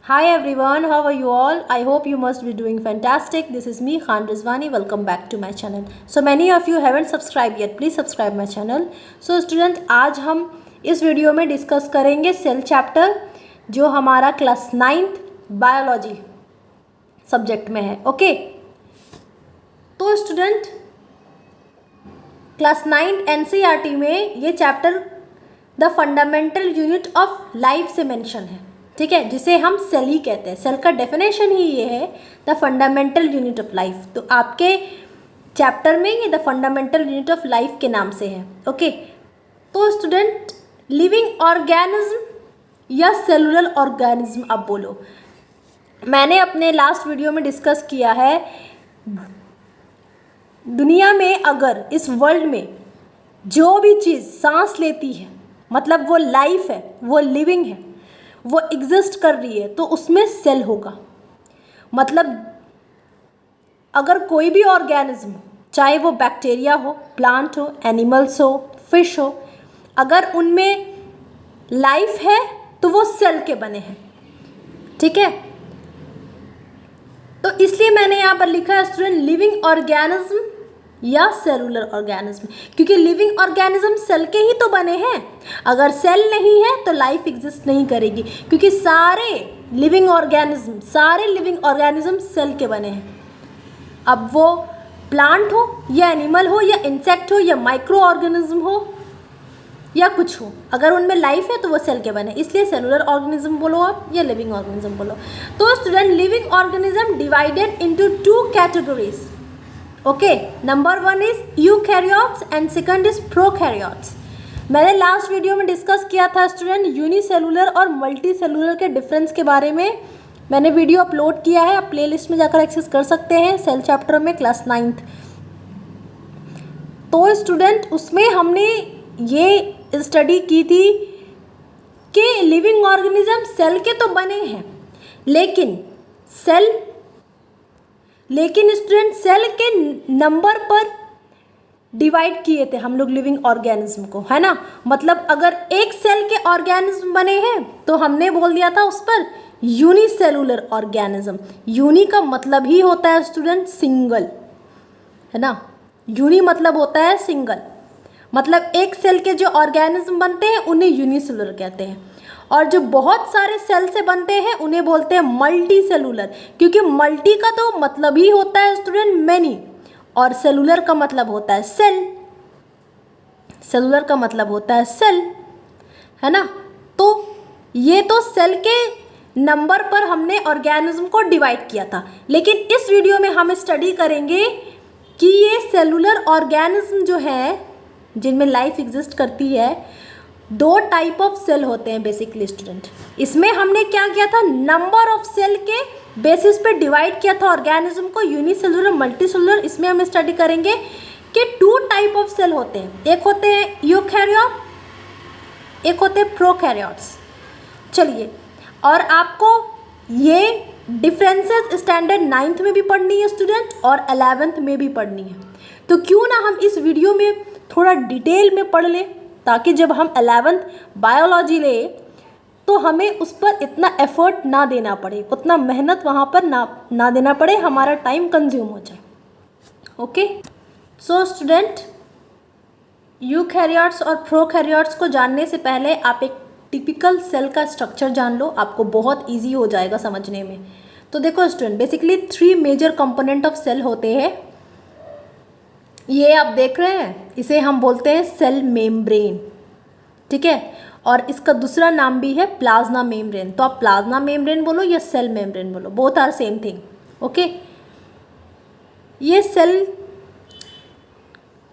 Hi everyone, how are you all? I hope you must be doing fantastic. This is me Khan Rizwani. Welcome back to my channel. So many of you haven't subscribed yet. Please subscribe my channel. So student, आज हम इस video में discuss करेंगे cell chapter जो हमारा class 9th biology subject में है. Okay, तो स्टूडेंट क्लास 9th NCERT में ये chapter the fundamental unit of life से मेंशन है. ठीक है, जिसे हम सेल ही कहते हैं. सेल का डेफिनेशन ही ये है, the fundamental unit of life. तो आपके चैप्टर में ये the fundamental unit of life के नाम से है. ओके, तो स्टूडेंट लिविंग ऑर्गेनिज्म या सेलुलर ऑर्गेनिज्म आप बोलो. मैंने अपने लास्ट वीडियो में डिस्कस किया है, दुनिया में अगर इस वर्ल्ड में जो भी चीज़ सांस लेती है मतलब वो लाइफ है, वो लिविंग है, वो एग्जिस्ट कर रही है, तो उसमें सेल होगा. मतलब अगर कोई भी ऑर्गेनिज्म, चाहे वो बैक्टीरिया हो, प्लांट हो, एनिमल्स हो, फिश हो, अगर उनमें लाइफ है तो वो सेल के बने हैं. ठीक है, तो इसलिए मैंने यहाँ पर लिखा है स्टूडेंट लिविंग ऑर्गेनिज्म या सेलुलर ऑर्गेनिज्म, क्योंकि लिविंग ऑर्गेनिज्म सेल के ही तो बने हैं. अगर सेल नहीं है तो लाइफ एग्जिस्ट नहीं करेगी, क्योंकि सारे लिविंग ऑर्गेनिज्म सेल के बने हैं. अब वो प्लांट हो या एनिमल हो या इंसेक्ट हो या माइक्रो ऑर्गेनिज्म हो या कुछ हो, अगर उनमें लाइफ है तो वो सेल के बने. इसलिए सेलुलर ऑर्गेनिज्म बोलो आप या लिविंग ऑर्गेनिज्म बोलो. तो student living organism divided into 2 categories. Okay, number 1 is eukaryotes and second is prokaryotes. मैंने लास्ट वीडियो में डिस्कस किया था स्टूडेंट यूनिसेलुलर और मल्टी सेलुलर के डिफरेंस के बारे में. मैंने वीडियो अपलोड किया है, आप प्लेलिस्ट में जाकर एक्सेस कर सकते हैं सेल चैप्टर में क्लास 9th. तो स्टूडेंट उसमें हमने ये स्टडी की थी कि लिविंग ऑर्गेनिज्म सेल के तो बने हैं, लेकिन स्टूडेंट सेल के नंबर पर डिवाइड किए थे हम लोग लिविंग ऑर्गेनिज्म को, है ना. मतलब अगर एक सेल के ऑर्गेनिज्म बने हैं तो हमने बोल दिया था उस पर यूनिसेलुलर ऑर्गेनिज्म. यूनि का मतलब ही होता है स्टूडेंट सिंगल, है ना. यूनि मतलब होता है सिंगल, मतलब एक सेल के जो ऑर्गेनिज्म बनते हैं उन्हें यूनिसेलुलर कहते हैं, और जो बहुत सारे सेल से बनते हैं उन्हें बोलते हैं मल्टी सेलुलर, क्योंकि मल्टी का तो मतलब ही होता है स्टूडेंट मैनी, और सेलुलर का मतलब होता है सेल. सेलुलर का मतलब होता है सेल, है ना. तो ये तो सेल के नंबर पर हमने ऑर्गेनिज्म को डिवाइड किया था, लेकिन इस वीडियो में हम स्टडी करेंगे कि ये सेलुलर ऑर्गेनिज्म जो है जिनमें लाइफ एग्जिस्ट करती है, 2 टाइप ऑफ सेल होते हैं बेसिकली स्टूडेंट. इसमें हमने क्या किया था, नंबर ऑफ सेल के बेसिस पे डिवाइड किया था ऑर्गेनिज्म को, यूनिसेलुलर, मल्टीसेलुलर. इसमें हम स्टडी करेंगे कि 2 टाइप ऑफ सेल होते हैं, एक होते हैं यूकैरियोट, एक होते हैं प्रोकैरियोट्स. चलिए, और आपको ये डिफरेंसेस स्टैंडर्ड 9th में भी पढ़नी है स्टूडेंट और 11th में भी पढ़नी है. तो क्यों ना हम इस वीडियो में थोड़ा डिटेल में पढ़ लें, ताकि जब हम 11th बायोलॉजी ले तो हमें उस पर इतना एफर्ट ना देना पड़े, उतना मेहनत वहाँ पर ना देना पड़े, हमारा टाइम कंज्यूम हो जाए. ओके, सो स्टूडेंट यूकैरियोट्स और प्रोकैरियोट्स को जानने से पहले आप एक टिपिकल सेल का स्ट्रक्चर जान लो, आपको बहुत ईजी हो जाएगा समझने में. तो देखो student, basically 3 major component of cell होते हैं. ये आप देख रहे हैं, इसे हम बोलते हैं सेल मेम्ब्रेन. ठीक है, और इसका दूसरा नाम भी है प्लाज्मा मेम्ब्रेन. तो आप प्लाज्मा मेम्ब्रेन बोलो या सेल मेम्ब्रेन बोलो, both are same thing. Okay, ये सेल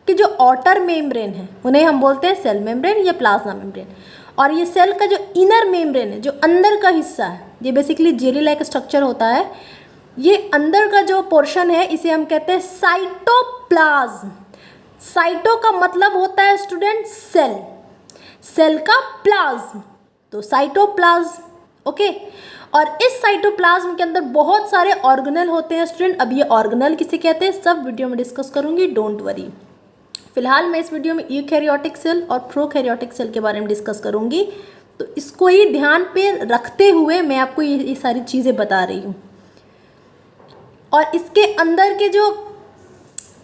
के जो आउटर मेम्ब्रेन है उन्हें हम बोलते हैं सेल मेम्ब्रेन या प्लाज्मा मेम्ब्रेन. और ये सेल का जो इनर मेम्ब्रेन है, जो अंदर का हिस्सा है, ये बेसिकली जेली लाइक स्ट्रक्चर होता है. ये अंदर का जो पोर्शन है इसे हम कहते हैं साइटोप्लाज्म. साइटो का मतलब होता है स्टूडेंट सेल, सेल का प्लाज्म, तो साइटोप्लाज्म. ओके, और इस साइटोप्लाज्म के अंदर बहुत सारे ऑर्गेनल होते हैं स्टूडेंट. अब ये ऑर्गेनल किसे कहते हैं सब वीडियो में डिस्कस करूंगी, डोंट वरी. फिलहाल मैं इस वीडियो में यूकैरियोटिक सेल और प्रोकैरियोटिक सेल के बारे में डिस्कस करूंगी. तो इसको ही ध्यान पे रखते हुए मैं आपको ये सारी चीज़ें बता रही हूँ। और इसके अंदर के जो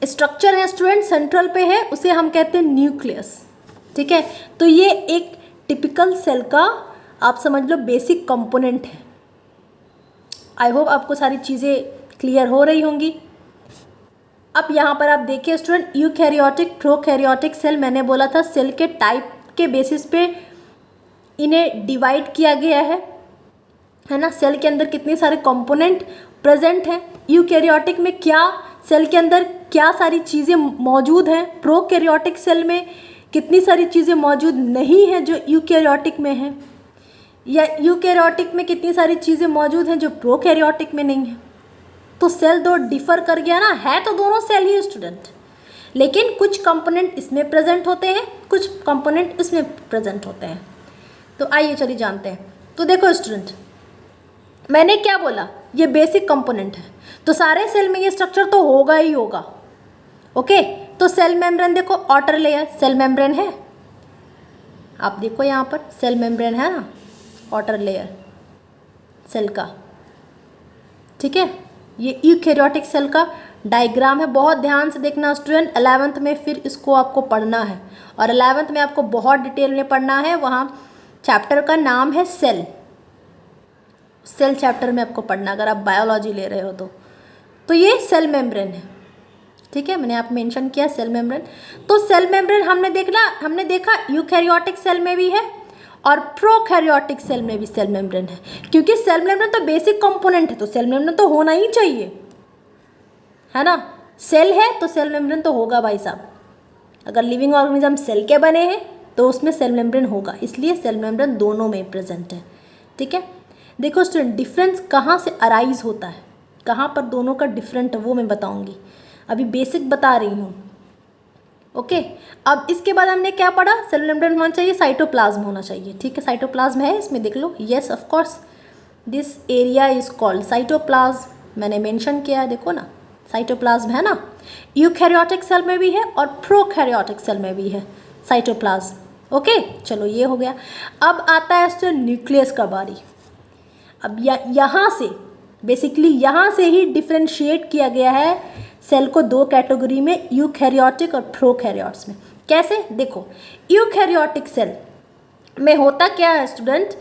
स्ट्रक्चर है स्टूडेंट, सेंट्रल पे है, उसे हम कहते हैं न्यूक्लियस। ठीक है, तो ये एक टिपिकल सेल का आप समझ लो बेसिक कंपोनेंट है। आई होप आपको सारी चीज़ें क्लियर हो रही होंगी। अब यहाँ पर आप देखिए स्टूडेंट, यूकैरियोटिक, प्रोकैरियोटिक सेल, मैंने बोला था सेल के टाइप के बेसिस पे इन्हें डिवाइड किया गया है ना। सेल के अंदर कितने सारे कंपोनेंट प्रेजेंट हैं, यूकैरियोटिक में क्या सेल के अंदर क्या सारी चीज़ें मौजूद हैं, प्रोकैरियोटिक सेल में कितनी सारी चीज़ें मौजूद नहीं हैं जो यूकैरियोटिक में हैं, या यूकैरियोटिक में कितनी सारी चीज़ें मौजूद हैं जो प्रोकैरियोटिक में नहीं हैं। तो सेल दो डिफर कर गया ना, है तो दोनों सेल ही स्टूडेंट, लेकिन कुछ कंपोनेंट इसमें प्रेजेंट होते हैं, कुछ कंपोनेंट इसमें प्रेजेंट होते हैं। तो आइए चलिए जानते हैं। तो देखो स्टूडेंट, मैंने क्या बोला, ये बेसिक कंपोनेंट है, तो सारे सेल में ये स्ट्रक्चर तो होगा ही होगा। ओके, तो सेल मेम्ब्रेन देखो, आउटर लेयर सेल मेम्ब्रेन है, आप देखो यहाँ पर सेल मेम्ब्रेन है ना, आउटर लेयर सेल का। ठीक है, ये यूकैरियोटिक सेल का डायग्राम है, बहुत ध्यान से देखना स्टूडेंट, 11th में फिर इसको आपको पढ़ना है, और 11th में आपको बहुत डिटेल में पढ़ना है। वहाँ चैप्टर का नाम है सेल, सेल चैप्टर में आपको पढ़ना, अगर आप बायोलॉजी ले रहे हो तो ये सेल मेम्ब्रेन है। ठीक है, मैंने आप मेंशन किया सेल मेम्ब्रेन। तो सेल मेम्ब्रेन हमने देखा यूकैरियोटिक सेल में भी है और प्रोकैरियोटिक सेल में भी सेल मेम्ब्रेन है, क्योंकि सेल मेम्ब्रेन तो बेसिक कंपोनेंट है, तो सेल मेम्ब्रेन तो होना ही चाहिए, है ना। सेल है तो सेल मेम्ब्रेन तो होगा भाई साहब, अगर लिविंग ऑर्गेनिज्म सेल के बने हैं तो उसमें सेल मेम्ब्रेन होगा, इसलिए सेल मेम्ब्रेन दोनों में प्रेजेंट है। ठीक है, देखो स्टूडेंट, डिफरेंस कहाँ से अराइज होता है, कहाँ पर दोनों का डिफरेंट है वो मैं बताऊँगी, अभी बेसिक बता रही हूँ। ओके, अब इसके बाद हमने क्या पढ़ा, सेल मेम्ब्रेन होना चाहिए, साइटोप्लाज्म होना चाहिए। ठीक है, साइटोप्लाज्म है इसमें, देख लो, yes of course this area is called cytoplasm, मैंने मेंशन किया है, देखो ना साइटोप्लाज्म है ना। यूकैरियोटिक सेल में भी है और प्रोकैरियोटिक सेल में भी है साइटोप्लाज्म। ओके, चलो ये हो गया। अब आता है इससे न्यूक्लियस का बारी। अब यहाँ से बेसिकली यहाँ से ही डिफ्रेंशिएट किया गया है सेल को दो कैटेगरी में, यूकैरियोटिक और प्रोकैरियोट्स में। कैसे, देखो, यूकैरियोटिक सेल में होता क्या है स्टूडेंट,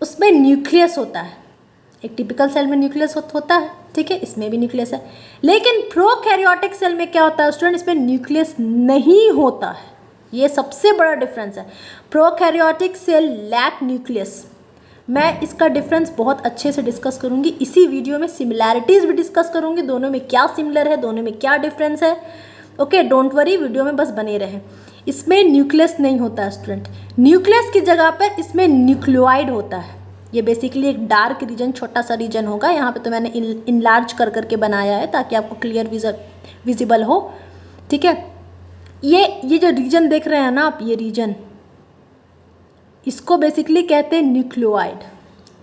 उसमें न्यूक्लियस होता है, एक टिपिकल सेल में न्यूक्लियस होता है। ठीक है, इसमें भी न्यूक्लियस है, लेकिन प्रोकैरियोटिक सेल में क्या होता है स्टूडेंट, इसमें न्यूक्लियस नहीं होता है, ये सबसे बड़ा डिफरेंस है। प्रोकैरियोटिक सेल लैक न्यूक्लियस, मैं इसका डिफरेंस बहुत अच्छे से डिस्कस करूंगी इसी वीडियो में, सिमिलैरिटीज़ भी डिस्कस करूंगी, दोनों में क्या सिमिलर है, दोनों में क्या डिफरेंस है। ओके, डोंट वरी, वीडियो में बस बने रहें। इसमें न्यूक्लियस नहीं होता है स्टूडेंट, न्यूक्लियस की जगह पर इसमें न्यूक्लियोइड होता है। ये बेसिकली एक डार्क रीजन, छोटा सा रीजन होगा, यहाँ पे तो मैंने इनलार्ज कर करके बनाया है ताकि आपको क्लियर विजिबल हो। ठीक है, ये जो रीजन देख रहे हैं ना आप, ये रीजन, इसको बेसिकली कहते हैं न्यूक्लियोइड।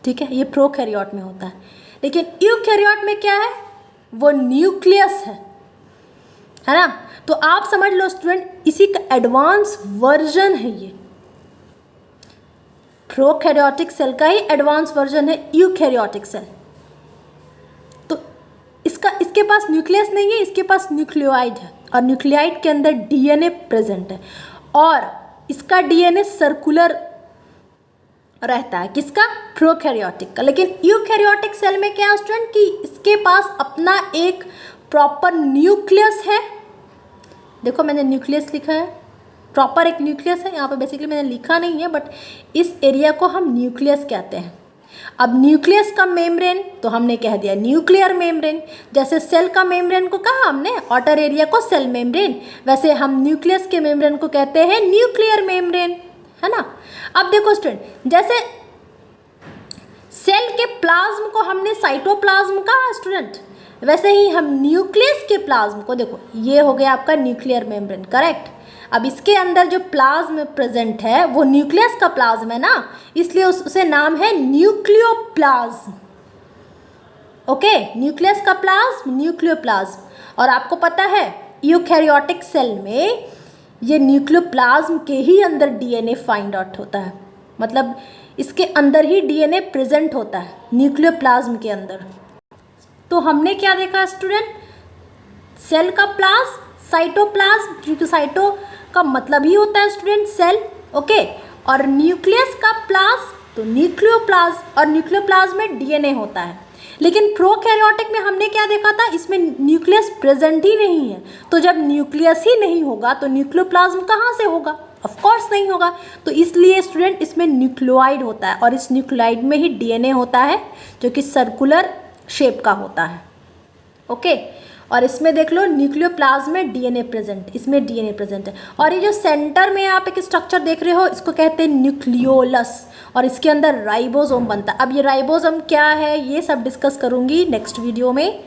ठीक है, ये प्रोकैरियोट में होता है, लेकिन यूकैरियोट में क्या है, वो न्यूक्लियस है ना। तो आप समझ लो स्टूडेंट, इसी का एडवांस वर्जन है ये, प्रोकैरियोटिक सेल का ही एडवांस वर्जन है यूकैरियोटिक सेल। तो इसके पास न्यूक्लियस नहीं है, इसके पास न्यूक्लियोइड है, और न्यूक्लियोइड के अंदर डीएनए प्रेजेंट है, और इसका डीएनए सर्कुलर रहता है, किसका, प्रोकैरियोटिक का। लेकिन यूकैरियोटिक सेल में क्या है स्टूडेंट, कि इसके पास अपना एक प्रॉपर न्यूक्लियस है, देखो मैंने न्यूक्लियस लिखा है, प्रॉपर एक न्यूक्लियस है, यहाँ पे बेसिकली मैंने लिखा नहीं है, बट इस एरिया को हम न्यूक्लियस कहते हैं। अब न्यूक्लियस का मेम्ब्रेन तो हमने कह दिया न्यूक्लियर मेम्ब्रेन, जैसे सेल का मेम्ब्रेन को कहा हमने आउटर एरिया को सेल मेम्ब्रेन, वैसे हम न्यूक्लियस के मेम्ब्रेन को कहते हैं न्यूक्लियर मेम्ब्रेन, है ना। अब देखो स्टूडेंट, जैसे सेल के प्लाज्म को हमने साइटोप्लाज्म कहा स्टूडेंट, वैसे ही हम न्यूक्लियस के प्लाज्म को, देखो ये हो गया आपका न्यूक्लियर मेम्ब्रेन, करेक्ट। अब इसके अंदर जो प्लाज्म प्रेजेंट है वो न्यूक्लियस का प्लाज्म है ना, इसलिए उसे नाम है न्यूक्लियोप्लाज्म। ओके, न्यूक्लियस का प्लाज्म न्यूक्लियोप्लाज्म। और आपको पता है यूकैरियोटिक सेल में ये न्यूक्लियोप्लाज्म के ही अंदर डीएनए फाइंड आउट होता है, मतलब इसके अंदर ही डीएनए प्रेजेंट होता है, न्यूक्लियोप्लाज्म के अंदर। तो हमने क्या देखा स्टूडेंट, सेल का प्लाज्म, साइटोप्लाज्म, क्योंकि साइटो का मतलब ही होता है स्टूडेंट सेल, ओके, और न्यूक्लियस का प्लाज्म तो न्यूक्लियोप्लाज्म, और न्यूक्लियोप्लाज्म में डीएनए होता है। लेकिन प्रोकैरियोटिक में हमने क्या देखा था, इसमें न्यूक्लियस प्रेजेंट ही नहीं है। तो जब न्यूक्लियस ही नहीं होगा तो न्यूक्लियोप्लाज्म कहाँ से होगा, ऑफ कोर्स नहीं होगा। तो इसलिए स्टूडेंट इसमें न्यूक्लियोइड होता है, और इस न्यूक्लियोइड में ही डीएनए होता है जो कि सर्कुलर शेप का होता है, ओके। और इसमें देख लो न्यूक्लियोप्लाज्म में डीएनए प्रेजेंट, इसमें डीएनए प्रेजेंट है। और ये जो सेंटर में आप एक स्ट्रक्चर देख रहे हो इसको कहते हैं न्यूक्लियोलस, और इसके अंदर राइबोसोम बनता है। अब ये राइबोसोम क्या है ये सब डिस्कस करूंगी नेक्स्ट वीडियो में।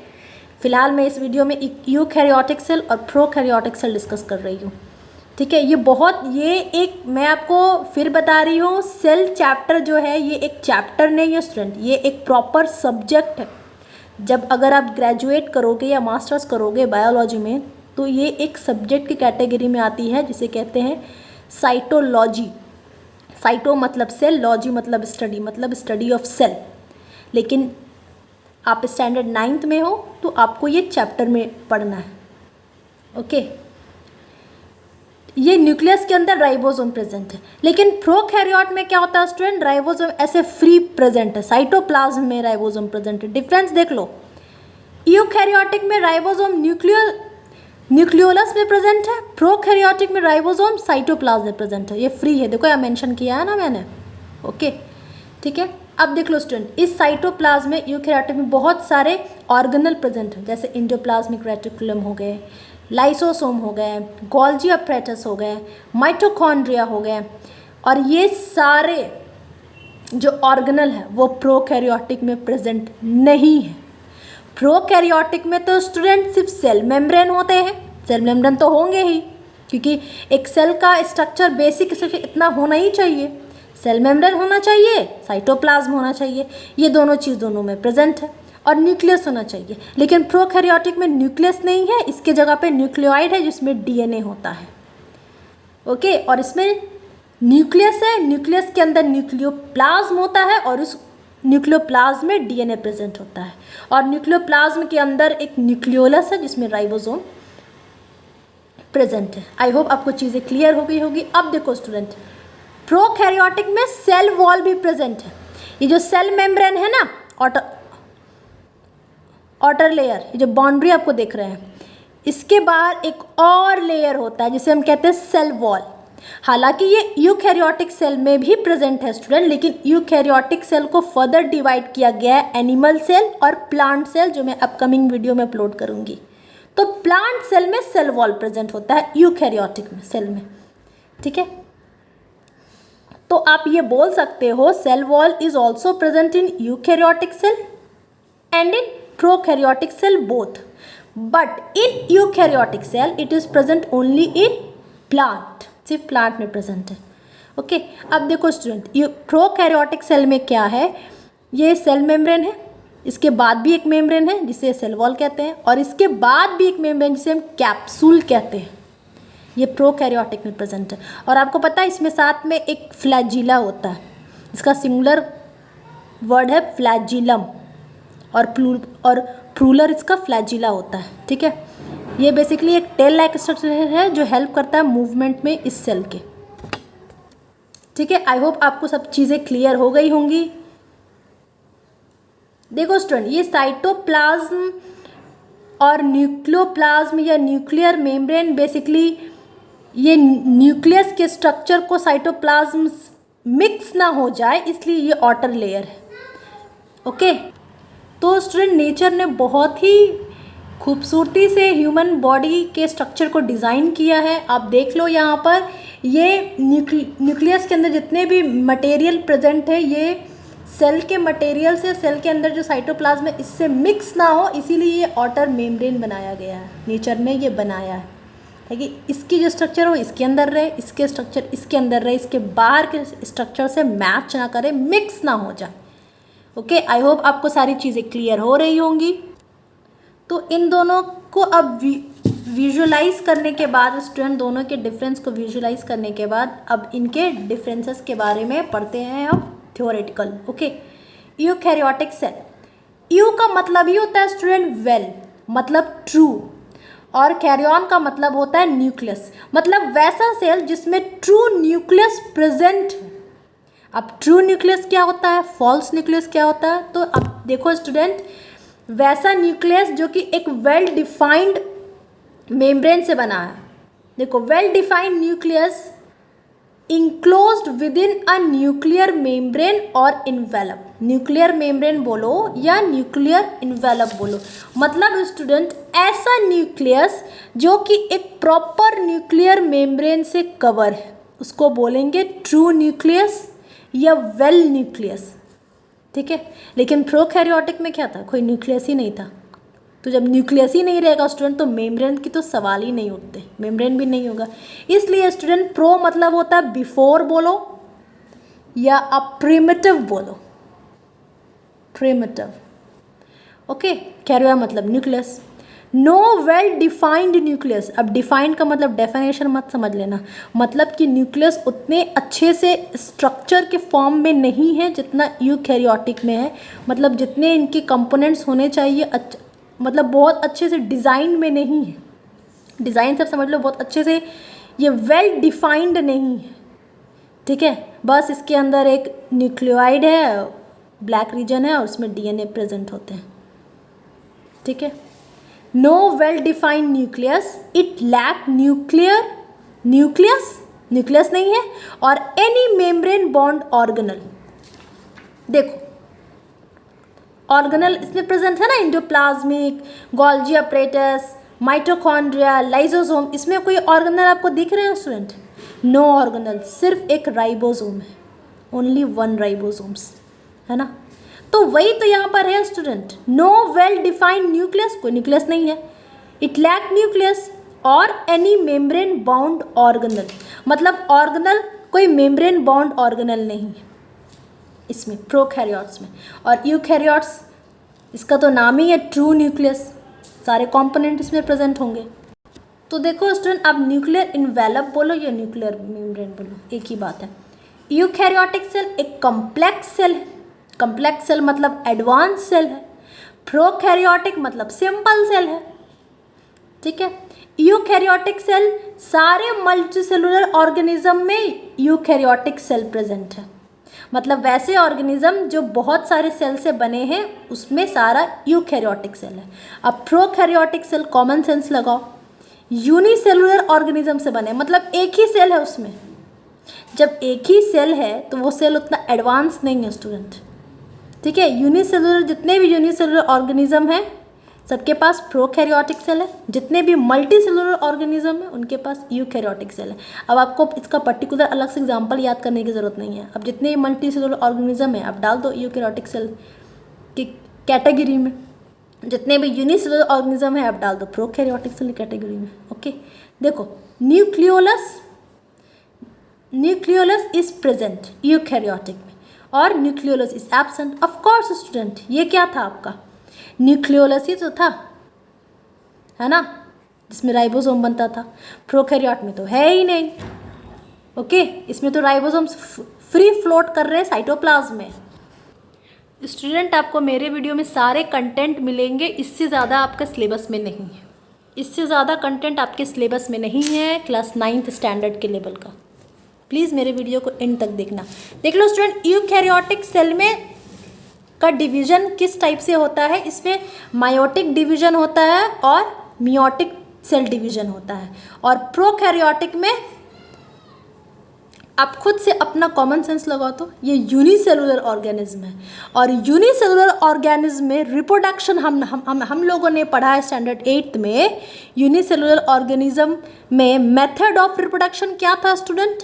फिलहाल मैं इस वीडियो में यूकैरियोटिक सेल और प्रोकैरियोटिक सेल डिस्कस कर रही हूँ, ठीक है। ये एक मैं आपको फिर बता रही हूँ, सेल चैप्टर जो है ये एक चैप्टर नहीं है स्टूडेंट, ये एक प्रॉपर सब्जेक्ट है। जब अगर आप ग्रेजुएट करोगे या मास्टर्स करोगे बायोलॉजी में तो ये एक सब्जेक्ट की कैटेगरी में आती है जिसे कहते हैं साइटोलॉजी। साइटो मतलब सेल, लॉजी मतलब स्टडी ऑफ सेल। लेकिन आप स्टैंडर्ड 9th में हो तो आपको ये चैप्टर में पढ़ना है, ओके। ये न्यूक्लियस के अंदर राइबोसोम प्रेजेंट है। लेकिन प्रोकैरियोट में क्या होता है स्टूडेंट, राइबोसोम ऐसे फ्री प्रेजेंट है, साइटोप्लाज्म में राइबोसोम प्रेजेंट है। डिफरेंस देख लो, यूकैरियोटिक में राइबोसोम न्यूक्लियोलस में प्रेजेंट है, प्रोकैरियोटिक में राइबोसोम साइटोप्लाज्म में प्रेजेंट है। ये फ्री है, देखो यहाँ मेंशन किया है ना मैंने, ओके, ठीक है। अब देख लो स्टूडेंट, इस साइटोप्लाज्म में यूकैरियोटिक में बहुत सारे ऑर्गेनल प्रेजेंट हैं, जैसे एंडोप्लाज्मिक रेटिकुलम हो गए, लाइसोसोम हो गए, गोल्जी अपैरेटस हो गए, माइटोकॉन्ड्रिया हो गए, और ये सारे जो ऑर्गेनल है वो प्रोकैरियोटिक में प्रेजेंट नहीं है। प्रोकैरियोटिक में तो स्टूडेंट सिर्फ सेल मेम्ब्रेन होते हैं, सेल मेम्ब्रेन तो होंगे ही, क्योंकि एक सेल का स्ट्रक्चर बेसिक स्ट्रक्चर इतना होना ही चाहिए, सेल मेम्ब्रेन होना चाहिए, साइटोप्लाज्म होना चाहिए, ये दोनों चीज़ दोनों में प्रेजेंट है, और न्यूक्लियस होना चाहिए। लेकिन प्रोकैरियोटिक में न्यूक्लियस नहीं है, इसके जगह पे न्यूक्लियोइड है जिसमें डीएनए होता है, ओके। और इसमें न्यूक्लियस है, न्यूक्लियस के अंदर न्यूक्लियोप्लाज्म होता है, और उस न्यूक्लियोप्लाज्म में डीएनए प्रेजेंट होता है, और न्यूक्लियोप्लाज्म के अंदर एक न्यूक्लियोलस है जिसमें राइबोसोम प्रेजेंट है। आई होप आपको चीज़ें क्लियर हो गई होगी। अब देखो स्टूडेंट, प्रोकैरियोटिक में सेल वॉल भी प्रेजेंट है। ये जो सेल मेम्ब्रेन है ना, आउटर लेयर, ये जो बाउंड्री आपको देख रहे हैं, इसके बाहर एक और लेयर होता है जिसे हम कहते हैं सेल वॉल। हालांकि ये यूकैरियोटिक सेल में भी प्रेजेंट है स्टूडेंट, लेकिन यूकैरियोटिक सेल को फर्दर डिवाइड किया गया है एनिमल सेल और प्लांट सेल, जो मैं अपकमिंग वीडियो में अपलोड करूंगी। तो प्लांट सेल में सेल वॉल प्रेजेंट होता है, यूकैरियोटिक में सेल में, ठीक है। तो आप ये बोल सकते हो cell wall is also present in eukaryotic cell and in prokaryotic cell both, but in eukaryotic cell it is present only in plant, सिर्फ प्लांट में प्रेजेंट है, ओके। अब देखो स्टूडेंट, ये प्रोकैरियोटिक सेल में क्या है, ये सेल मेम्ब्रेन है, इसके बाद भी एक मेम्ब्रेन है जिसे सेल वॉल कहते हैं, और इसके बाद भी एक मेम्ब्रेन जिसे हम कैप्सूल कहते हैं, ये प्रोकैरियोटिक में प्रेजेंट है। और आपको पता है इसमें साथ में एक फ्लैजिला होता है, इसका सिंगुलर वर्ड है फ्लैजिलम, और प्रूलर इसका फ्लैजिला होता है, ठीक है। ये बेसिकली एक टेल लाइक स्ट्रक्चर है जो हेल्प करता है मूवमेंट में इस सेल के, ठीक है। आई होप आपको सब चीज़ें क्लियर हो गई होंगी। देखो स्टूडेंट, ये साइटोप्लाज्म और न्यूक्लियोप्लाज्म या न्यूक्लियर मेम्ब्रेन, बेसिकली ये न्यूक्लियस के स्ट्रक्चर को साइटोप्लाज्म मिक्स ना हो जाए इसलिए ये आउटर लेयर है, ओके। तो स्टूडेंट, नेचर ने बहुत ही खूबसूरती से ह्यूमन बॉडी के स्ट्रक्चर को डिज़ाइन किया है। आप देख लो यहाँ पर, ये न्यूक्लियस के अंदर जितने भी मटेरियल प्रेजेंट है ये सेल के मटेरियल से सेल के अंदर जो साइटोप्लाज्म है इससे मिक्स ना हो, इसीलिए ये आउटर मेम्ब्रेन बनाया गया है, नेचर ने ये बनाया है ताकि इसकी जो स्ट्रक्चर हो इसके अंदर रहे, इसके स्ट्रक्चर इसके अंदर रहे, इसके बाहर के स्ट्रक्चर से मैच ना करे, मिक्स ना हो जाए, ओके। आई होप आपको सारी चीज़ें क्लियर हो रही होंगी। तो इन दोनों को अब विजुलाइज करने के बाद स्टूडेंट, दोनों के डिफरेंस को विजुलाइज करने के बाद अब इनके डिफरेंसेस के बारे में पढ़ते हैं अब theoretical. Okay, eukaryotic cell, eu का मतलब ही होता है स्टूडेंट वेल, मतलब ट्रू, और कैरियन का मतलब होता है न्यूक्लियस, मतलब वैसा सेल जिसमें ट्रू न्यूक्लियस प्रेजेंट है। अब ट्रू न्यूक्लियस क्या होता है, फॉल्स न्यूक्लियस क्या होता है, तो अब देखो स्टूडेंट, वैसा न्यूक्लियस जो कि एक वेल डिफाइंड मेम्ब्रेन से बना है। देखो, well defined nucleus enclosed with in a nuclear membrane और इन्वेलप, न्यूक्लियर मेम्ब्रेन बोलो या न्यूक्लियर इन्वेलप बोलो, मतलब स्टूडेंट ऐसा न्यूक्लियस जो कि एक प्रॉपर न्यूक्लियर मेम्ब्रेन से कवर है, उसको बोलेंगे ट्रू न्यूक्लियस या वेल न्यूक्लियस। ठीक है, लेकिन प्रोकैरियोटिक में क्या था, कोई न्यूक्लियस ही नहीं था। तो जब न्यूक्लियस ही नहीं रहेगा स्टूडेंट, तो मेम्ब्रेन की तो सवाल ही नहीं उठते, मेम्ब्रेन भी नहीं होगा। इसलिए स्टूडेंट प्रो मतलब होता है बिफोर बोलो या अ प्रिमिटिव बोलो, प्रिमिटिव। ओके, कैरियर मतलब nucleus. No well defined nucleus, अब डिफाइंड का मतलब डेफिनेशन मत समझ लेना, मतलब कि न्यूक्लियस उतने अच्छे से स्ट्रक्चर के फॉर्म में नहीं है जितना यूकैरियोटिक में है, मतलब जितने इनके कंपोनेंट्स होने चाहिए मतलब बहुत अच्छे से डिज़ाइन में नहीं है, डिज़ाइन सब समझ लो बहुत अच्छे से, ये वेल डिफाइंड नहीं है। ठीक है, बस इसके अंदर एक न्यूक्लियोइड है, ब्लैक रीजन है और उसमें डीएनए प्रेजेंट होते हैं। ठीक है, no well defined nucleus, it lack nucleus नहीं है, और एनी मेम्ब्रेन बॉन्ड ऑर्गेनल। देखो ऑर्गेनल इसमें प्रेजेंट है ना, endoplasmic, Golgi apparatus, mitochondria, lysosome, इसमें कोई ऑर्गेनल आपको दिख रहे हैं स्टूडेंट? नो ऑर्गेनल, सिर्फ एक राइबोसोम है, ओनली वन राइबोसोम्स, है ना। तो वही तो यहाँ पर है student, no well defined nucleus, कोई न्यूक्लियस नहीं है, इट लैक न्यूक्लियस और एनी मेम्ब्रेन बाउंड ऑर्गेनल, मतलब ऑर्गेनल कोई मेम्ब्रेन बाउंड ऑर्गेनल नहीं है इसमें प्रोकैरियोट्स में। और यूकैरियोट्स, इसका तो नाम ही है ट्रू न्यूक्लियस, सारे कंपोनेंट इसमें प्रेजेंट होंगे। तो देखो स्टूडेंट, अब न्यूक्लियर इन्वेलप बोलो या न्यूक्लियर मेम्ब्रेन बोलो, एक ही बात है। यूकैरियोटिक सेल एक कॉम्प्लेक्स सेल है, कॉम्प्लेक्स सेल मतलब एडवांस सेल है, प्रोकैरियोटिक मतलब सिंपल सेल है। ठीक है, यूकैरियोटिक सेल, सारे मल्टीसेलुलर ऑर्गेनिज्म में यूकैरियोटिक सेल प्रेजेंट है, मतलब वैसे ऑर्गेनिज्म जो बहुत सारे सेल से बने हैं उसमें सारा यूकैरियोटिक सेल है। अब प्रोकैरियोटिक सेल, कॉमन सेंस लगाओ, यूनिसेलुलर ऑर्गेनिज्म से बने, मतलब एक ही सेल है उसमें। जब एक ही सेल है तो वो सेल उतना एडवांस नहीं है स्टूडेंट। ठीक है, यूनिसेलुलर, जितने भी यूनिसेलुलर ऑर्गेनिज्म हैं सबके पास प्रोकैरियोटिक सेल है, जितने भी मल्टीसेलुलर ऑर्गेनिज्म है उनके पास यूकैरियोटिक सेल है। अब आपको इसका पर्टिकुलर अलग से एग्जांपल याद करने की ज़रूरत नहीं है, अब जितने भी मल्टीसेलुलर ऑर्गेनिज्म है आप डाल दो यूकैरियोटिक सेल की कैटेगरी में, जितने भी यूनिसेलुलर ऑर्गेनिज्म है आप डाल दो प्रोकैरियोटिक सेल कैटेगरी में। ओके, देखो न्यूक्लियोलस इज प्रेजेंट यूकैरियोटिक में और nucleolus is absent. Of course student, ये क्या था आपका, न्यूक्लियोलस ही तो था, है ना, जिसमें राइबोसोम बनता था। प्रोकैरियोट में तो है ही नहीं। ओके, इसमें तो राइबोसोम्स फ्री फ्लोट कर रहे हैं साइटोप्लाज्म में। स्टूडेंट, आपको मेरे वीडियो में सारे कंटेंट मिलेंगे, इससे ज़्यादा आपका सिलेबस में नहीं है, इससे ज़्यादा कंटेंट आपके सिलेबस में नहीं है क्लास 9th स्टैंडर्ड के लेवल का। प्लीज़ मेरे वीडियो को एंड तक देखना। देख लो स्टूडेंट, यूकैरियोटिक सेल में का डिवीज़न किस टाइप से होता है, इसमें मायोटिक डिवीज़न होता है और मियोटिक सेल डिवीज़न होता है। और प्रोकैरियोटिक में आप खुद से अपना कॉमन सेंस लगाओ तो ये यूनिसेलुलर ऑर्गेनिज्म है, और यूनिसेलुलर ऑर्गेनिज्म में रिप्रोडक्शन हम लोगों ने पढ़ा है स्टैंडर्ड 8th में। यूनिसेलुलर ऑर्गेनिज्म में मेथड ऑफ रिप्रोडक्शन क्या था स्टूडेंट,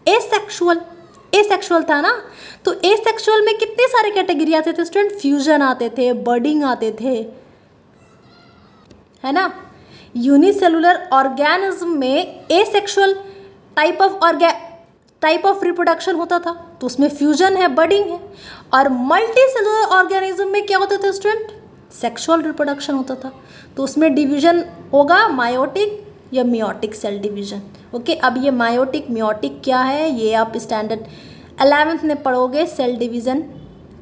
एसेक्सुअल था ना। तो एसेक्सुअल में कितने सारे कैटेगरी आते थे स्टूडेंट, फ्यूजन आते थे, बर्डिंग आते थे, है ना। यूनिसेलुलर ऑर्गेनिज्म में एसेक्सुअल टाइप ऑफ रिप्रोडक्शन होता था, तो उसमें फ्यूजन है, बर्डिंग है। और मल्टीसेलुलर ऑर्गेनिज्म में क्या होता था स्टूडेंट, सेक्सुअल रिप्रोडक्शन होता था, तो उसमें डिवीजन होगा मायोटिक या मियोटिक सेल डिवीजन। ओके, अब ये मायोटिक मियोटिक क्या है ये आप स्टैंडर्ड 11th में पढ़ोगे सेल डिवीज़न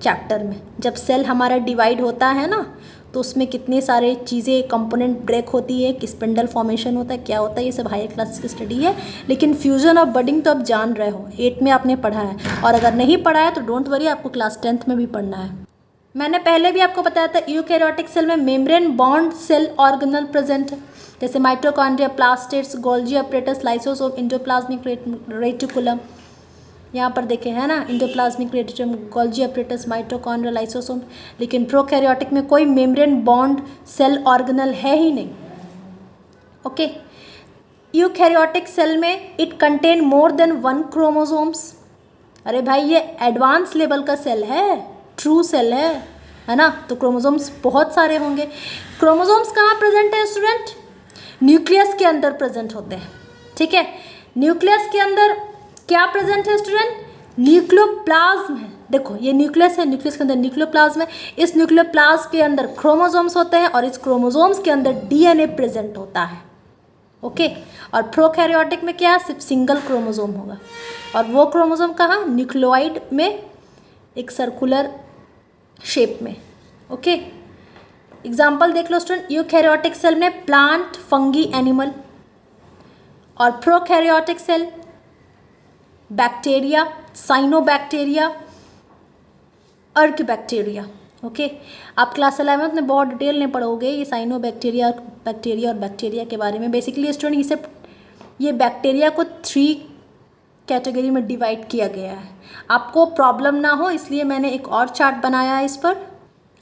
चैप्टर में। जब सेल हमारा डिवाइड होता है ना, तो उसमें कितने सारे चीज़ें कंपोनेंट ब्रेक होती है, कि स्पिंडल फॉर्मेशन होता है, क्या होता है, ये सब हायर क्लास की स्टडी है। लेकिन फ्यूजन और बडिंग तो आप जान रहे हो, 8 में आपने पढ़ा है, और अगर नहीं पढ़ा है तो डोंट वरी, आपको क्लास 10th में भी पढ़ना है। मैंने पहले भी आपको बताया था यूकैरियोटिक सेल में membrane bond cell organelle present है, जैसे mitochondria, plastids, Golgi apparatus, lysosome, endoplasmic reticulum. यहाँ पर देखें है ना, endoplasmic reticulum, Golgi apparatus, mitochondria, lysosome. लेकिन प्रोकैरियोटिक में कोई मेम्ब्रेन बॉन्ड सेल ऑर्गेनल है ही नहीं। ओके, यूकैरियोटिक सेल में it contain more than 1 chromosomes. अरे भाई ये एडवांस लेवल का सेल है, ट्रू सेल है ना, तो क्रोमोसोम्स बहुत सारे होंगे। क्रोमोसोम्स कहाँ प्रेजेंट है स्टूडेंट? न्यूक्लियस के अंदर प्रेजेंट होते हैं, ठीक है। न्यूक्लियस के अंदर क्या प्रेजेंट है स्टूडेंट? न्यूक्लियोप्लाज्म है। देखो ये न्यूक्लियस है, न्यूक्लियस के अंदर न्यूक्लियोप्लाज्म है। इस न्यूक्लियोप्लाज्म के अंदर क्रोमोसोम्स होते हैं और इस क्रोमोसोम्स के अंदर डीएनए प्रेजेंट होता है। ओके, और प्रोकैरियोटिक में क्या है? सिर्फ सिंगल क्रोमोसोम होगा, और वो क्रोमोसोम कहाँ? न्यूक्लियोइड में, एक सर्कुलर शेप में। ओके, एग्जाम्पल देख लो स्टूडेंट, यूकैरियोटिक सेल में प्लांट, फंगी, एनिमल, और प्रोकैरियोटिक सेल बैक्टीरिया, साइनोबैक्टीरिया, अर्क बैक्टीरिया। ओके, आप क्लास 11th में बहुत डिटेल में पढ़ोगे ये साइनोबैक्टीरिया, और बैक्टीरिया के बारे में। बेसिकली स्टूडेंट इसे, ये बैक्टीरिया को 3 कैटेगरी में डिवाइड किया गया है। आपको प्रॉब्लम ना हो इसलिए मैंने एक और चार्ट बनाया है इस पर,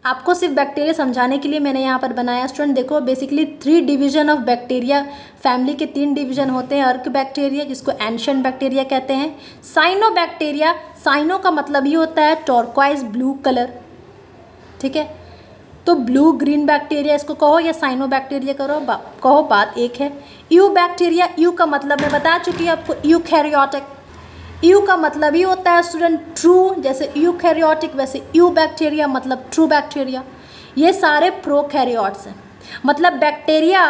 आपको सिर्फ बैक्टीरिया समझाने के लिए मैंने यहाँ पर बनाया। स्टूडेंट देखो, basically 3 division of bacteria family के 3 डिवीजन होते हैं। अर्क बैक्टीरिया जिसको एंशिएंट बैक्टीरिया कहते हैं, साइनोबैक्टीरिया, साइनो का मतलब ही होता है टॉर्क्वाइज ब्लू कलर, ठीक है। तो ब्लू ग्रीन बैक्टीरिया इसको कहो या साइनोबैक्टीरिया कहो, बात एक है। यू बैक्टीरिया, यू का मतलब मैं बता चुकी हूँ आपको, यूकैरियोटिक। यू का मतलब ही होता है स्टूडेंट ट्रू, जैसे यूकैरियोटिक वैसे यू बैक्टीरिया मतलब ट्रू बैक्टीरिया। ये सारे प्रोकैरियोट्स हैं, मतलब बैक्टीरिया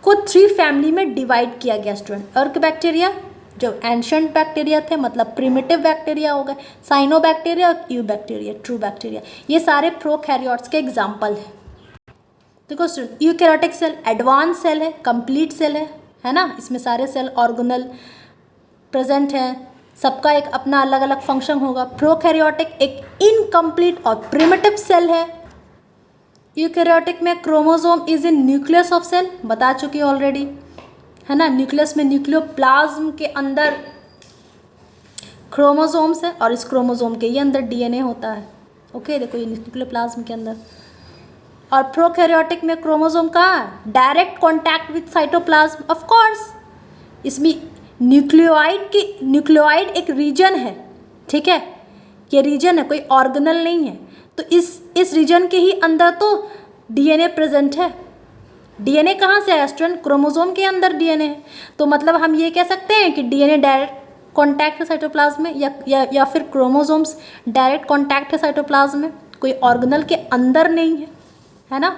को 3 फैमिली में डिवाइड किया गया स्टूडेंट। अर्क बैक्टीरिया जो एंशिएंट बैक्टीरिया थे, मतलब प्रिमिटिव बैक्टीरिया हो गए, साइनोबैक्टीरिया और यू बैक्टीरिया ट्रू बैक्टीरिया। ये सारे प्रोकैरियोट्स के एग्जाम्पल हैं। देखो student, eukaryotic cell advance cell है, कंप्लीट सेल है ना, इसमें सारे सेल ऑर्गेनल प्रेजेंट हैं, सबका एक अपना अलग अलग फंक्शन होगा। प्रोकैरियोटिक एक इनकम्प्लीट और प्रिमिटिव सेल है। यूकैरियोटिक में chromosome is in nucleus of cell, बता चुकी ऑलरेडी, है ना। न्यूक्लियस में न्यूक्लियोप्लाज्म के अंदर क्रोमोसोम्स है और इस क्रोमोसोम के ही अंदर डीएनए होता है। ओके, देखो ये न्यूक्लियोप्लाज्म के अंदर। और प्रोकैरियोटिक में क्रोमोसोम कहाँ है? Direct contact with cytoplasm, of course. इसमें न्यूक्लियोइड एक रीजन है, ठीक है, ये रीजन है, कोई ऑर्गेनल नहीं है। तो इस रीजन के ही अंदर तो डीएनए प्रेजेंट है। डीएनए कहाँ से आया स्टूडेंट? क्रोमोसोम के अंदर डीएनए है। तो मतलब हम ये कह सकते हैं कि डीएनए डायरेक्ट कॉन्टैक्ट है साइटोप्लाज्म में, या फिर क्रोमोसोम्स डायरेक्ट कॉन्टैक्ट है साइटोप्लाज्म में, कोई ऑर्गेनल के अंदर नहीं है ना।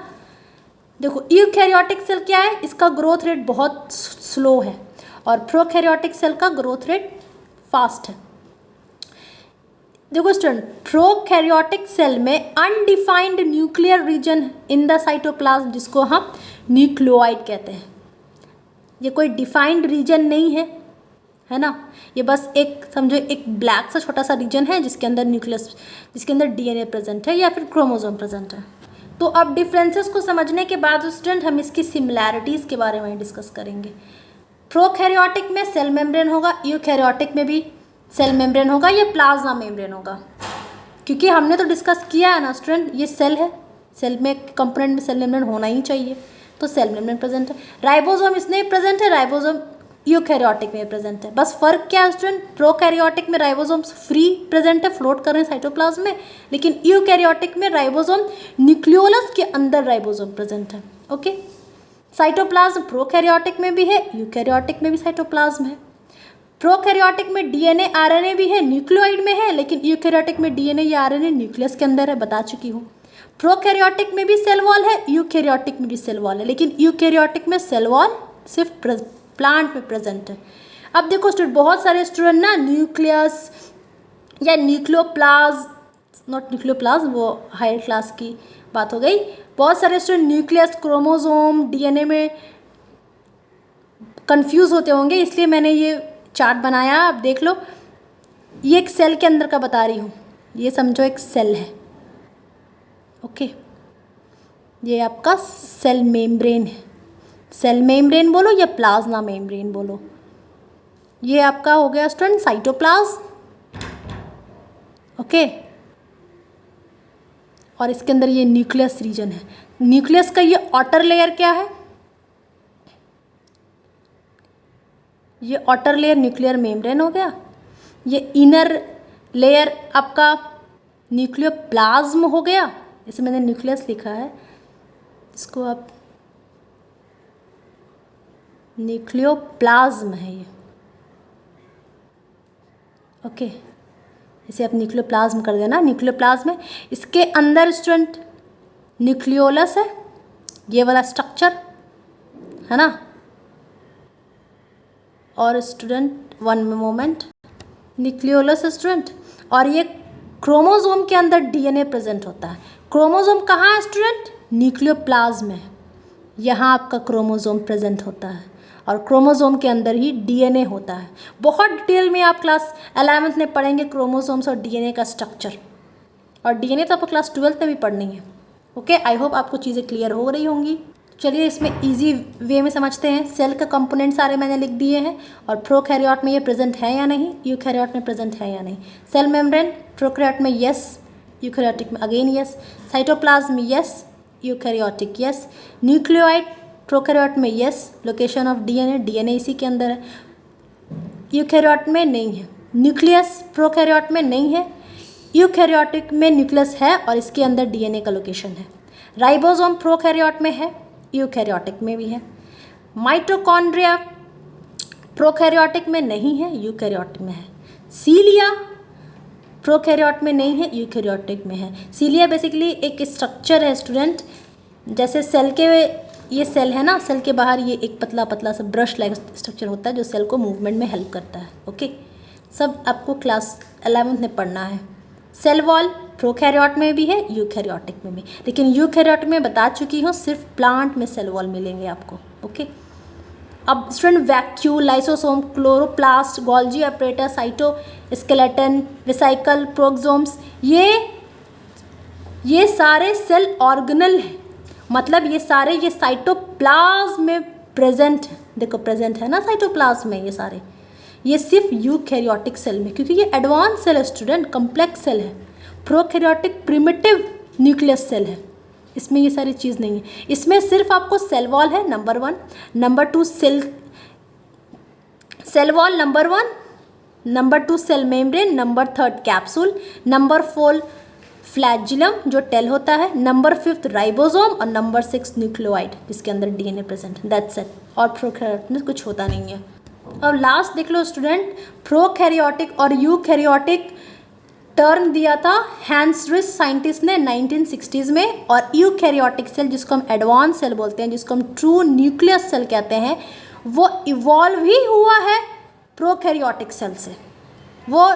देखो यूकैरियोटिक सेल क्या है, इसका ग्रोथ रेट बहुत स्लो है और प्रोकैरियोटिक सेल का ग्रोथ रेट फास्ट है। देखो स्टूडेंट, प्रोकैरियोटिक सेल में undefined nuclear region in the cytoplasm, जिसको हम न्यूक्लियोइड कहते हैं। ये कोई डिफाइंड रीजन नहीं है ना, ये बस एक समझो एक ब्लैक सा छोटा सा रीजन है जिसके अंदर न्यूक्लियस, जिसके अंदर डीएनए प्रेजेंट है या फिर क्रोमोसोम प्रेजेंट है। तो अब डिफरेंसेस को समझने के बाद स्टूडेंट हम इसकी सिमिलैरिटीज़ के बारे में डिस्कस करेंगे। प्रोकैरियोटिक में सेल मेम्ब्रेन होगा, यूकैरियोटिक में भी सेल मेम्ब्रेन होगा, ये प्लाज्मा मेम्ब्रेन होगा, क्योंकि हमने तो डिस्कस किया है ना स्टूडेंट, ये सेल है, सेल में कंपोनेंट में सेल मेम्ब्रेन होना ही चाहिए, तो सेल मेम्ब्रेन प्रेजेंट है। राइबोसोम इसमें प्रेजेंट है, राइबोसोम यूकैरियोटिक में प्रेजेंट है। बस फर्क क्या है स्टूडेंट, प्रोकैरियोटिक में राइबोसोम्स फ्री प्रेजेंट है, फ्लोट कर रहे हैं साइटोप्लाज्म में, लेकिन यूकैरियोटिक में राइबोसोम न्यूक्लियोलस के अंदर राइबोसोम प्रेजेंट है। ओके, साइटोप्लाज्म प्रोकैरियोटिक में भी है, यूकैरियोटिक में भी साइटोप्लाज्म है। प्रोकैरियोटिक में डीएनए आरएनए भी है, न्यूक्लियोइड में है, लेकिन यूकैरियोटिक में डीएनए या आरएनए न्यूक्लियस के अंदर है, बता चुकी हूँ। प्रोकैरियोटिक में भी सेल वॉल है, यूकैरियोटिक में भी सेल वॉल है, लेकिन यूकैरियोटिक में सेल वॉल सिर्फ प्लांट में प्रेजेंट है। अब देखो स्टूडेंट, बहुत सारे स्टूडेंट ना न्यूक्लियस या न्यूक्लियोप्लाज्म, नॉट न्यूक्लियोप्लाज्म, वो हायर क्लास की बात हो गई। बहुत सारे स्टूडेंट न्यूक्लियस, क्रोमोसोम, डीएनए में कंफ्यूज होते होंगे, इसलिए मैंने ये चार्ट बनाया। आप देख लो, ये एक सेल के अंदर का बता रही हूँ, ये समझो एक सेल है, ओके। ये आपका सेल मेम्ब्रेन है, सेल मेम्ब्रेन बोलो या प्लाज्मा मेम्ब्रेन बोलो। ये आपका हो गया स्टूडेंट साइटोप्लाज्म, ओके। और इसके अंदर ये न्यूक्लियस रीजन है। न्यूक्लियस का ये आउटर लेयर क्या है, ये आउटर लेयर न्यूक्लियर मेम्ब्रेन हो गया। ये इनर लेयर आपका न्यूक्लियोप्लाज्म हो गया, इसे मैंने न्यूक्लियस लिखा है, इसको आप न्यूक्लियोप्लाज्म है ये, ओके। इसे आप न्यूक्लियोप्लाज्म कर देना, न्यूक्लियोप्लाज्म है। इसके अंदर स्टूडेंट न्यूक्लियोलस है, ये वाला स्ट्रक्चर है ना। और student one moment, nucleolus student, और ये क्रोमोसोम के अंदर डीएनए प्रेजेंट होता है। क्रोमोसोम कहाँ है स्टूडेंट, न्यूक्लियोप्लाज्म में, यहाँ आपका क्रोमोसोम प्रेजेंट होता है और क्रोमोसोम के अंदर ही डीएनए होता है। बहुत डिटेल में आप क्लास 11th में पढ़ेंगे क्रोमोसोम्स और डीएनए का स्ट्रक्चर, और डीएनए तो आपको क्लास 12th में भी पढ़नी है, ओके। आई होप आपको चीज़ें क्लियर हो रही होंगी। चलिए इसमें इजी वे में समझते हैं। सेल का कंपोनेंट सारे मैंने लिख दिए हैं, और प्रोकैरियोट में ये प्रेजेंट है या नहीं, यूकैरियोट में प्रेजेंट है या नहीं। सेल मेम्ब्रेन प्रोकैरियोट में यस, यूकैरियोटिक में again yes. Cytoplasm yes, eukaryotic yes. Nucleoid prokaryote में yes, location of DNA, DNA इसी के अंदर है, यूकैरियोट में नहीं है। न्यूक्लियस प्रोकैरियोट में नहीं है, यूकैरियोटिक में न्यूक्लियस है और इसके अंदर डीएनए का लोकेशन है। राइबोसोम प्रोकैरियोट में है, यूकैरियोटिक में भी है। माइटोकॉन्ड्रिया प्रोकैरियोटिक में नहीं है, यूकैरियोटिक में है। सीलिया प्रोकैरियोट में नहीं है, यूकैरियोटिक में है। सीलिया बेसिकली एक स्ट्रक्चर है स्टूडेंट, जैसे सेल के, ये सेल है ना, सेल के बाहर ये एक पतला पतला सा ब्रश लाइक स्ट्रक्चर होता है जो सेल को मूवमेंट में हेल्प करता है, ओके। सब आपको क्लास 11th में पढ़ना है। सेल वॉल प्रोकैरियोट में भी है, यूकैरियोटिक में भी, लेकिन यूकैरियोटिक में बता चुकी हूँ सिर्फ प्लांट में सेल वॉल मिलेंगे आपको, ओके। अब student vacuole, lysosome, chloroplast, Golgi operator, cytoskeleton, vesicle, peroxisomes, ये सारे सेल ऑर्गेनल हैं, मतलब ये सारे ये साइटोप्लाज्म में प्रेजेंट है। देखो प्रेजेंट है ना साइटोप्लाज्म में, ये सारे, ये सिर्फ यूकैरियोटिक सेल में, क्योंकि ये एडवांस सेल है स्टूडेंट, कम्प्लेक्स सेल है। प्रोकैरियोटिक प्रिमिटिव न्यूक्लियस सेल है, इसमें ये सारी चीज़ नहीं है। इसमें सिर्फ आपको सेल वॉल है number 1, number 2 cell wall number 1, number 2 cell membrane, number 3 capsule, number 4 flagellum जो टेल होता है, नंबर 5 राइबोसोम और नंबर 6 न्यूक्लियोइड जिसके अंदर डीएनए प्रेजेंट, दैट्स इट। और प्रोकैरियोट में कुछ होता नहीं है। अब लास्ट देख लो स्टूडेंट, प्रोकैरियोटिक और यूकैरियोटिक टर्म दिया था हैंस रिस साइंटिस्ट ने 1960s में, और यूकैरियोटिक सेल जिसको हम एडवांस सेल बोलते हैं, जिसको हम ट्रू न्यूक्लियस सेल कहते हैं, वो इवॉल्व ही हुआ है प्रोकैरियोटिक सेल से, वो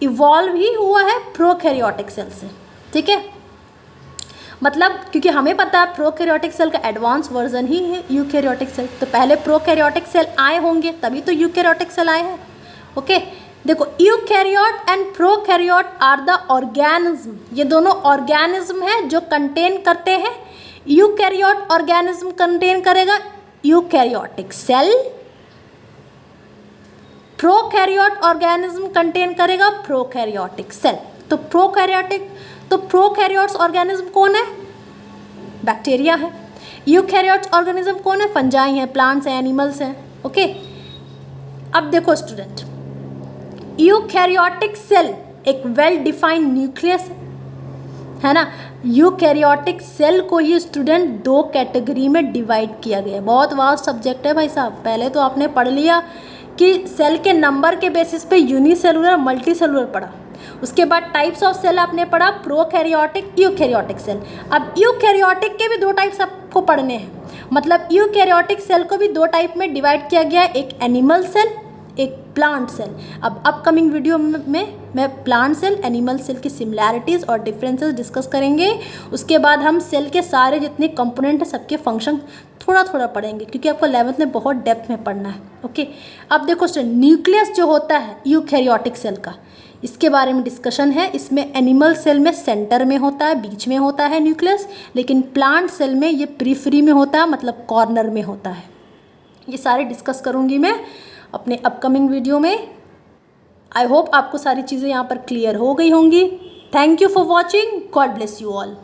इवॉल्व ही हुआ है प्रोकैरियोटिक सेल से, ठीक है। मतलब क्योंकि हमें पता है प्रोकैरियोटिक सेल का एडवांस वर्जन ही है यूकैरियोटिक सेल, तो पहले प्रोकैरियोटिक सेल आए होंगे तभी तो यूकैरियोटिक सेल आए हैं, ओके। देखो eukaryote and prokaryote are the organism, ये दोनों ऑर्गेनिज्म है जो कंटेन करते हैं। यूकैरियोट ऑर्गेनिज्म कंटेन करेगा eukaryotic cell, prokaryote organism contain करेगा प्रोकैरियोटिक सेल। तो प्रोकैरियोट्स ऑर्गेनिज्म कौन है, बैक्टीरिया है। यूकैरियोट्स ऑर्गेनिज्म कौन है, फंजाई हैं, प्लांट्स हैं, एनिमल्स हैं, ओके। अब देखो स्टूडेंट, यूकैरियोटिक सेल एक वेल डिफाइंड न्यूक्लियस है ना। यूकैरियोटिक सेल को ही स्टूडेंट 2 कैटेगरी में डिवाइड किया गया है। बहुत वास्ट सब्जेक्ट है भाई साहब, पहले तो आपने पढ़ लिया कि सेल के नंबर के बेसिस पे यूनिसेलुलर मल्टी सेलुलर पढ़ा, उसके बाद टाइप्स ऑफ सेल आपने पढ़ा, प्रोकैरियोटिक, यूकैरियोटिक सेल। अब यूकैरियोटिक के भी दो टाइप्स आपको पढ़ने हैं, मतलब यूकैरियोटिक सेल को भी दो टाइप में डिवाइड किया गया है, एक एनिमल सेल, एक प्लांट सेल। अब अपकमिंग वीडियो में मैं प्लांट सेल, एनिमल सेल की सिमिलैरिटीज़ और डिफरेंसेस डिस्कस करेंगे। उसके बाद हम सेल के सारे जितने कंपोनेंट हैं सबके फंक्शन थोड़ा थोड़ा पढ़ेंगे, क्योंकि आपको 11th में बहुत डेप्थ में पढ़ना है। ओके, अब देखो स्टूडेंट, न्यूक्लियस जो होता है यूकैरियोटिक सेल का, इसके बारे में डिस्कशन है। इसमें एनिमल सेल में सेंटर में होता है, बीच में होता है न्यूक्लियस, लेकिन प्लांट सेल में ये पेरिफेरी में होता है, मतलब कॉर्नर में होता है। ये सारे डिस्कस करूँगी मैं अपने अपकमिंग वीडियो में। आई होप आपको सारी चीज़ें यहाँ पर क्लियर हो गई होंगी। Thank you for watching, God bless you all.